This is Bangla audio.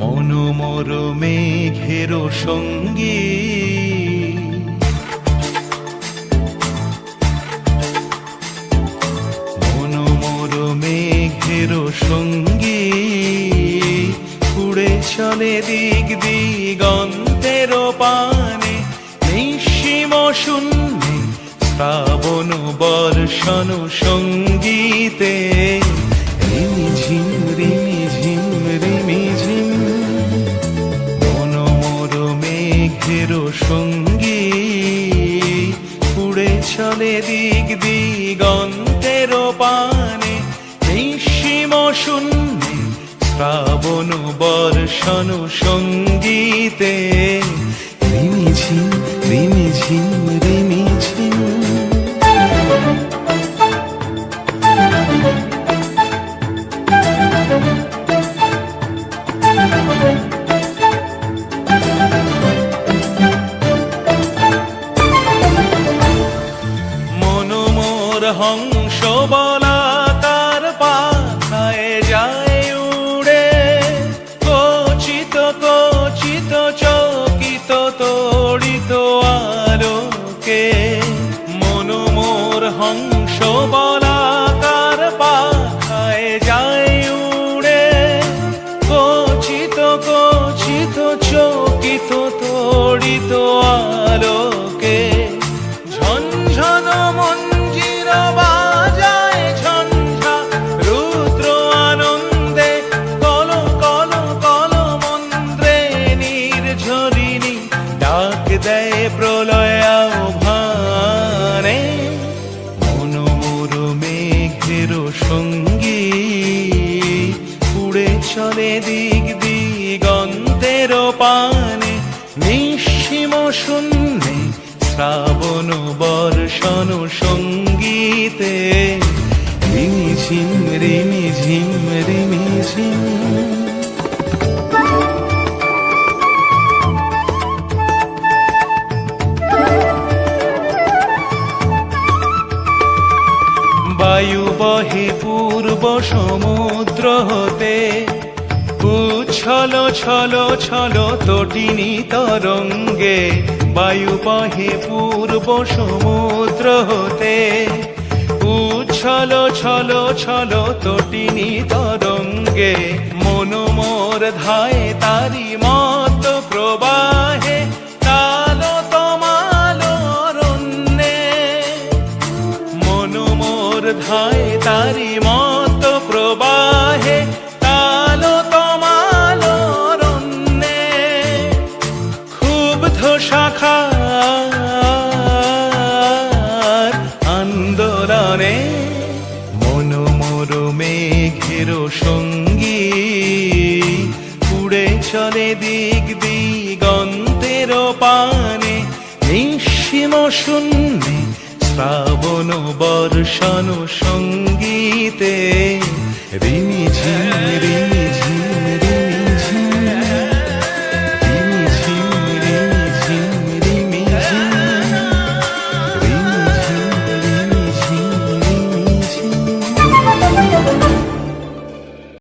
মনোমর মেঘের সঙ্গী মনোমর মেঘের সঙ্গী উড়ে চলে দিক দিগন্তের পানে নিঃসীম শূন্যে শ্রাবণ বর্ষণ সঙ্গীতে রিমিঝিম রিমিঝিম রিমিঝিম মনোমর মেঘের সঙ্গী উড়ে চলে দিক দিগন্তের পানে নিঃসীম শূন্যে শ্রাবণ বর্ষণ সঙ্গীতে রিমিঝিম রিমিঝিম রিমিঝিম মনোমর হংস বলাকার পাখায় যায় উড়ে কচিত কচিত চকিত তড়িত আলোকে মনোমর হংস বলাকার পাখায় যায় উড়ে কচিত কচিত চকিত তড়িত আলোকে ঝনঝন মঞ্জির বাজায় ঝঞ্ঝা রুদ্র আনন্দে কল কল কল মন্ত্রে নির্ঝরিণী ডাক দেয় প্রলয় আহ্বানে মনোমর মেঘের সঙ্গী উড়ে চলে দিক দিগন্তের পানে নিঃসীম শূন্যে শ্রাবণ বর্ষণ সঙ্গীতে রিমিঝিম রিমিঝিম রিমিঝিম বায়ু বহে পূর্ব সমুদ্র হতে উচ্ছল ছল ছল তটিনী তরঙ্গে বায়ু বহে পূর্ব সমুদ্র হতে উচ্ছল ছল ছল তটিনী তরঙ্গে মনোমর ধায় তারি মত প্রবাহে কাল তমাল অরণ্যে মনোমর ধায় তারি মত প্রবাহে কাল তমাল অরণ্যে ক্ষুব্ধ শাখার আন্দোলনে মনোমর মেঘের সঙ্গী উড়ে চলে দিক দিগন্তের পানে নিঃসীম শূন্যে শ্রাবণ বর্ষণ সঙ্গীতে রিমিঝিম